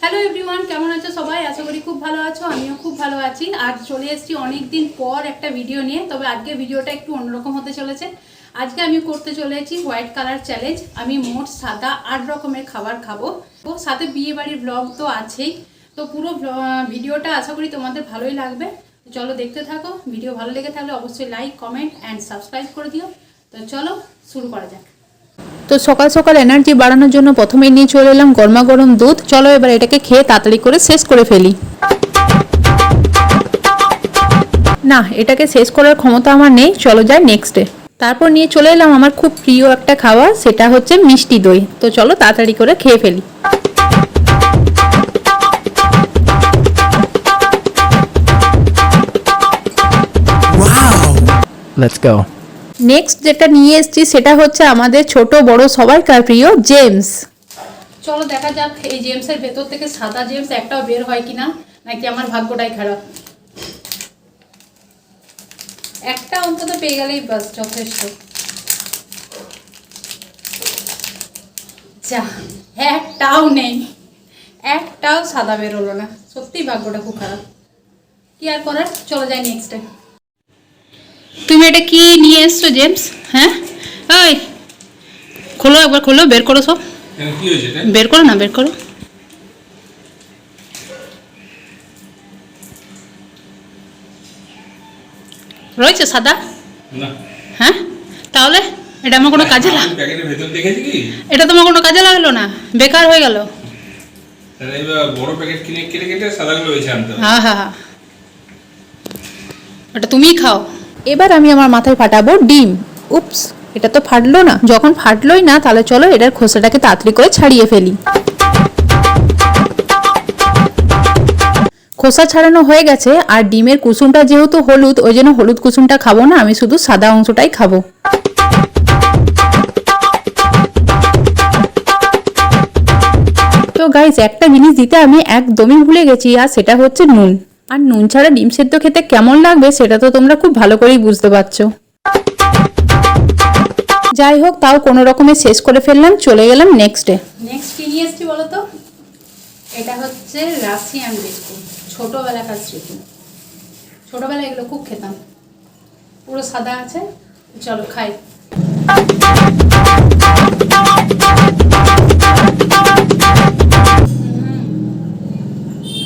Hello everyone, কেমন আছো সবাই? আশা করি খুব ভালো আছো। আমিও খুব ভালো আছি। আর চলে এসেছি অনেক দিন পর একটা ভিডিও নিয়ে। তবে আজকে ভিডিওটা একটু অন্যরকম হতে চলেছে। আজকে আমি করতে চলেছি হোয়াইট কালার চ্যালেঞ্জ। আমি মোট 7-8 রকমের খাবার খাবো। তো সাথে বিয়ে বাড়ির ব্লগ তো আছেই। তো পুরো ভিডিওটা আশা করি তোমাদের ভালোই লাগবে। চলো দেখতে থাকো। ভিডিও ভালো লেগে থাকলে অবশ্যই লাইক, কমেন্ট অ্যান্ড সাবস্ক্রাইব করে দিও। তো চলো শুরু করা যাক। তো সকাল সকাল এনার্জি বাড়ানোর জন্য প্রথমেই নিয়ে চলে এলাম গরমা গরম দুধ। চলো এবার এটাকে খেয়ে তাড়াতাড়ি করে শেষ করে ফেলি। না, এটাকে শেষ করার ক্ষমতা আমার নেই। চলো যাই নেক্সটে। তারপর নিয়ে চলে এলাম আমার খুব প্রিয় একটা খাবার, সেটা হচ্ছে মিষ্টি দই। তো চলো তাড়াতাড়ি করে খেয়ে ফেলি। Let's go. নেক্সট যেটা নিয়ে এসেছি সেটা হচ্ছে আমাদের ছোট বড় সবাইকার প্রিয় জেমস। চলো দেখা যাক এই জেমসের ভেতর থেকে সাদা জেমস একটাও বের হয় কিনা, নাকি আমার ভাগ্যটাই খারাপ। একটা অন্তত পেয়ে গেলেই বাস যথেষ্ট। যা, একটাও নেই, একটাও সাদা বেরোলো না। সত্যিই ভাগ্যটা খুব খারাপ। কি আর করার, চলো যাই নেক্সটে। তুমি এটা কি নিয়ে এসছো জেমস? হ্যাঁ, ওই খোলো, একবার খোলো, বের করো সব। কি হয়েছে? বের করো না, বের করো। রয়েছে সাদা? না। হ্যাঁ, তাহলে এটা আমার কোনো কাজে প্যাকেটের ভেতর দেখেছি কি? এটা তোমার কোনো কাজে লাগলো না, বেকার হয়ে গেল। তাহলে এবার বড় প্যাকেট কিনে কেটে কেটে সাদাগুলো বেছে আনতে হবে। হ্যাঁ হ্যাঁ হ্যাঁ, ওটা তুমিই খাও। এবার আমি আমার মাথায় ফাটাবো ডিম। উপস, এটা তো ফাটলো না। যখন ফাটলোই না, তাহলে চলো এটার খোসাটাকে তাড়াতাড়ি করে ছাড়িয়ে ফেলি। খোসা ছাড়ানো হয়ে গেছে। আর ডিমের কুসুমটা যেহেতু হলুদ, ওই জন্য হলুদ কুসুমটা খাবো না, আমি শুধু সাদা অংশটাই খাবো। তো গাইস, একটা জিনিস দিতে আমি একদমই ভুলে গেছি, আর সেটা হচ্ছে নুন। আর নুন ছাড়া ডিম সেদ্ধ খেতে কেমন লাগবে সেটা তো তোমরা খুব ভালো করেই বুঝতে পারছো। যাই হোক, তাও কোনো রকমে শেষ করে ফেললাম। চলে গেলাম নেক্সটে। নেক্সট কি নিয়ে এসছি বলো তো? এটা হচ্ছে রাশিয়ান বিস্কুট, ছোটোবেলাকার স্মৃতি। ছোটোবেলায় এগুলো খুব খেতাম। পুরো সাদা আছে। চলো খাই।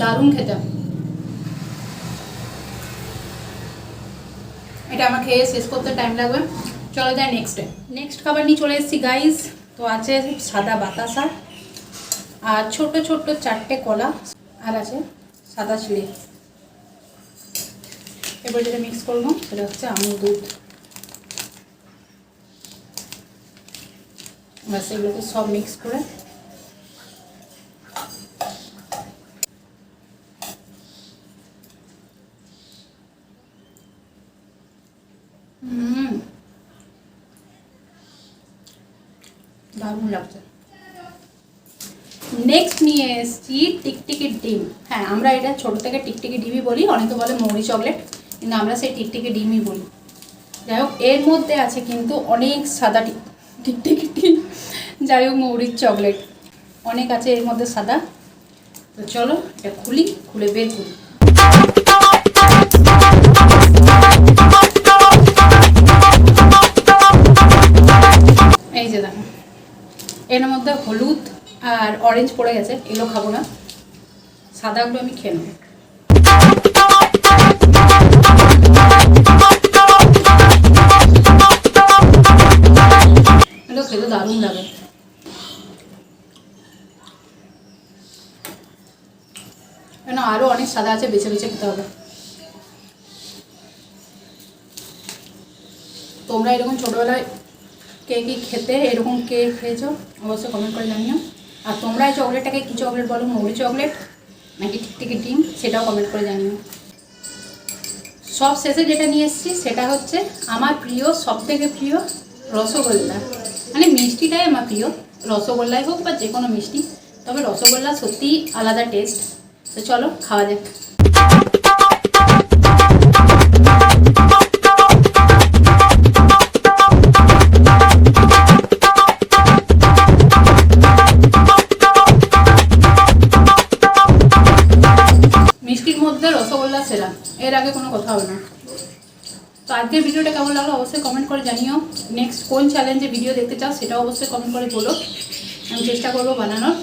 দারুণ খেতাম। এটা আমার খেয়ে শেষ করতে টাইম লাগবে। চলো যাই নেক্সটে। নেক্সট খাবার নিয়ে চলে এসেছি গাইস। তো আছে সাদা বাতাসা, আর ছোট ছোট 4টে কলা, আর আছে সাদা চিড়ে। এবার যেটা মিক্স করবো সেটা হচ্ছে আমুল দুধ। ব্যাস, এগুলোকে সব মিক্স করে দারুণ লাগছে। নেক্সট নিয়ে এসেছি টিকটিকি ডিম। হ্যাঁ, আমরা এটা ছোটো থেকে টিকটিকি ডিমই বলি, অনেকে বলে মৌরি চকলেট, কিন্তু আমরা সেই টিকটিকি ডিমই বলি। যাই হোক, এর মধ্যে আছে কিন্তু অনেক সাদা টিকটিকি ডিম, যাই হোক মৌরির চকলেট অনেক আছে এর মধ্যে সাদা। তো চলো এটা খুলে বের করি। এই যে দেখো, এর মধ্যে হলুদ আর অরেঞ্জ পড়ে গেছে, এগুলো খাবো না, সাদাগুলো আমি খেয়ে নেবো। এগুলো খেতে দারুণ লাগে। কেন আরও অনেক সাদা আছে, বেছে বেছে খেতে হবে। তোমরা এরকম ছোটোবেলায় কে কি খেতে, এরকম কে খেয়েছো অবশ্যই কমেন্ট করে জানিও। আর তোমরা এই চকলেটটাকে কী চকলেট বলো, মৌরি চকলেট নাকি টিকটিকি ডিম, সেটাও কমেন্ট করে জানিও। সব শেষে যেটা নিয়ে এসেছি সেটা হচ্ছে আমার প্রিয়, সবথেকে প্রিয় রসগোল্লা। মানে মিষ্টিটাই আমার প্রিয়, রসগোল্লাই হোক বা যে কোনো মিষ্টি, তবে রসগোল্লা সত্যিই আলাদা টেস্ট। তো চলো খাওয়া যাক। বলছিলাম, এর আগে কোনো কথা হবে না। তো আজকের ভিডিওটা কেমন লাগলো অবশ্যই কমেন্ট করে জানিও। নেক্সট কোন চ্যালেঞ্জে ভিডিও দেখতে চাও সেটাও অবশ্যই কমেন্ট করে বলো, আমি চেষ্টা করবো বানানোর।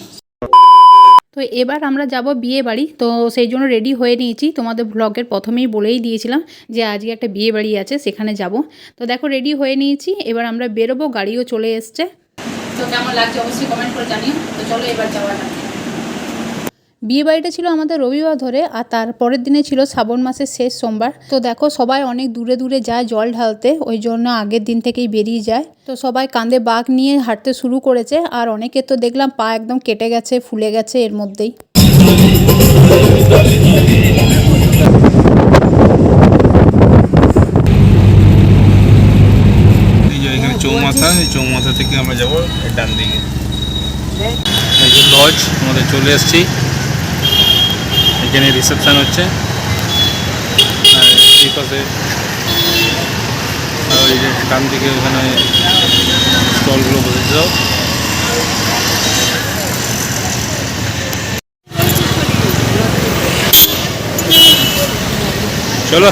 তো এবার আমরা যাব বিয়ে বাড়ি, তো সেই জন্য রেডি হয়ে নিয়েছি। তোমাদের ব্লগের প্রথমেই বলেই দিয়েছিলাম যে আজকে একটা বিয়ে বাড়ি আছে, সেখানে যাব। তো দেখো রেডি হয়ে নিয়েছি, এবার আমরা বেরোবো, গাড়িও চলে এসছে। তো কেমন লাগছে অবশ্যই কমেন্ট করে জানিও। তো চলো এবার যাওয়া যাক। বিয়ে বাড়িটা ছিল আমাদের রবিবার ধরে, আর তারপরের দিনে ছিল শ্রাবণ মাসের শেষ সোমবার। তো দেখো সবাই অনেক দূরে দূরে যায় জল ঢালতে, ওই জন্য আগের দিন থেকেই বেরিয়ে যায়। তো সবাই কাঁধে বাঁক নিয়ে হাঁটতে শুরু করেছে, আর অনেকের তো দেখলাম পা একদম কেটে গেছে, ফুলে গেছে এর মধ্যেই। এখানে চৌমাথা, এই চৌমাথা থেকে আমরা যাবো ডান দিকে। এই যে লজ আমাদের চলে এসেছি, এখানে রিসেপশন হচ্ছে। আর এই পাশে ওই যে ডান দিকে ওখানে স্টলগুলো বসেছে সব। চলো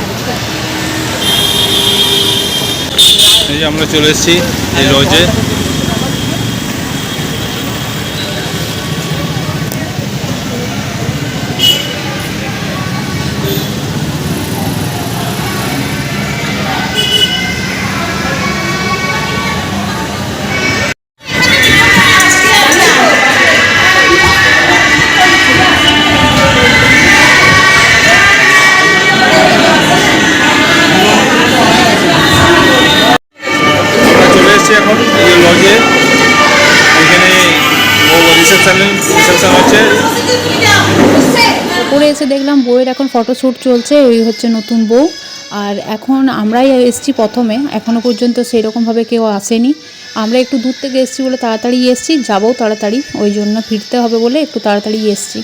এই যে আমরা চলে এসেছি এই লজে। এখন এই লজে এখানে রিসেপশন হচ্ছে। উপরে এসে দেখলাম বউয়ের এখন ফটোশ্যুট চলছে, ওই হচ্ছে নতুন বউ। আর এখন আমরাই এসেছি প্রথমে, এখনও পর্যন্ত সেরকমভাবে কেউ আসেনি। আমরা একটু দূর থেকে এসেছি বলে তাড়াতাড়ি এসেছি, যাবও তাড়াতাড়ি, ওই জন্য ফিরতে হবে বলে একটু তাড়াতাড়ি এসেছি।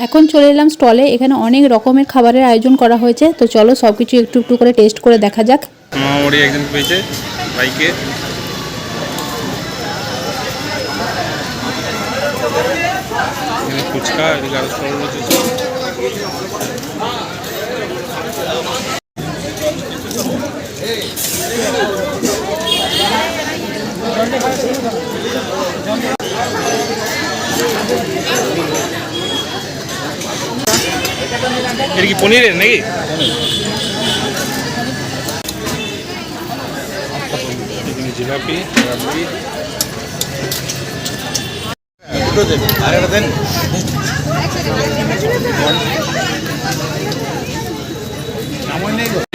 এখন চলে এলাম স্টলে, এখানে অনেক রকমের খাবারের আয়োজন করা হয়েছে। তো চলো সব কিছু একটু একটু করে টেস্ট করে দেখা যাক। মামাবাড়ি একজন পেয়েছে বাইকে। ফুচকা এদিকে আরো স্টল রয়েছে। এটা কি পনিরের নাকি? জিলাপি রাবড়ি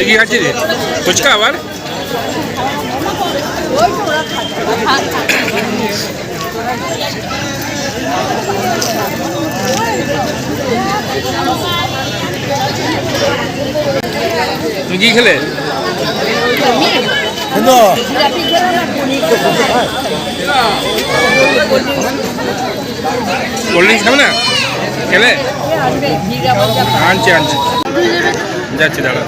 কি খাচ্ছি রে? ফুচকা আবার তুমি কি খেলে? কোল্ড ড্রিঙ্কস খাবে না? খেলে আনছি যাচ্ছি, দাঁড়া।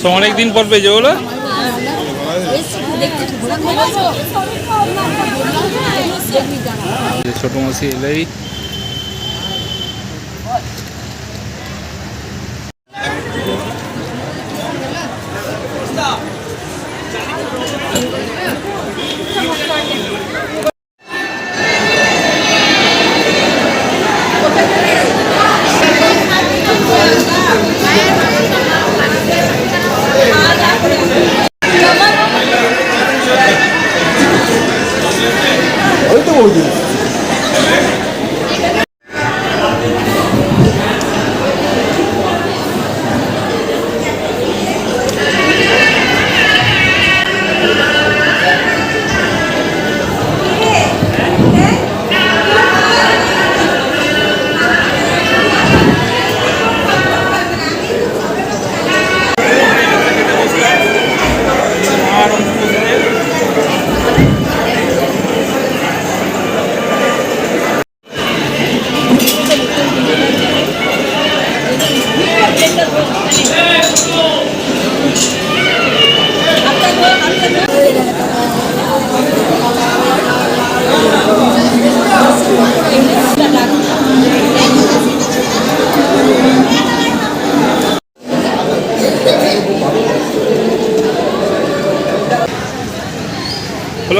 তো অনেকদিন পর পেয়েছে বলো। ছোট মাসি এলেই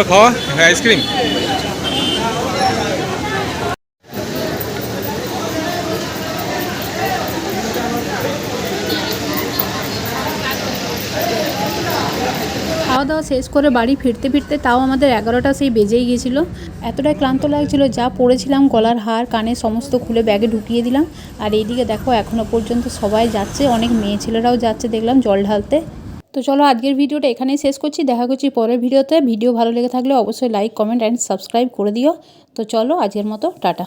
চলো খাওয়া আইসক্রিম। খাওয়া দাওয়া শেষ করে বাড়ি ফিরতে ফিরতে তাও আমাদের 11টা সেই বেজেই গিয়েছিল। এতটাই ক্লান্ত লাগছিল, যা পরেছিলাম গলার হার কানে সমস্ত খুলে ব্যাগে ঢুকিয়ে দিলাম। আর এইদিকে দেখো এখনও পর্যন্ত সবাই যাচ্ছে, অনেক মেয়ে ছেলেরাও যাচ্ছে দেখলাম জল ঢালতে। তো চলো আজকের ভিডিওটা এখানেই শেষ করছি, দেখা করছি পরের ভিডিওতে। ভিডিও ভালো লেগে থাকলে অবশ্যই লাইক কমেন্ট অ্যান্ড সাবস্ক্রাইব করে দিও। তো চলো আজকের মতো টাটা।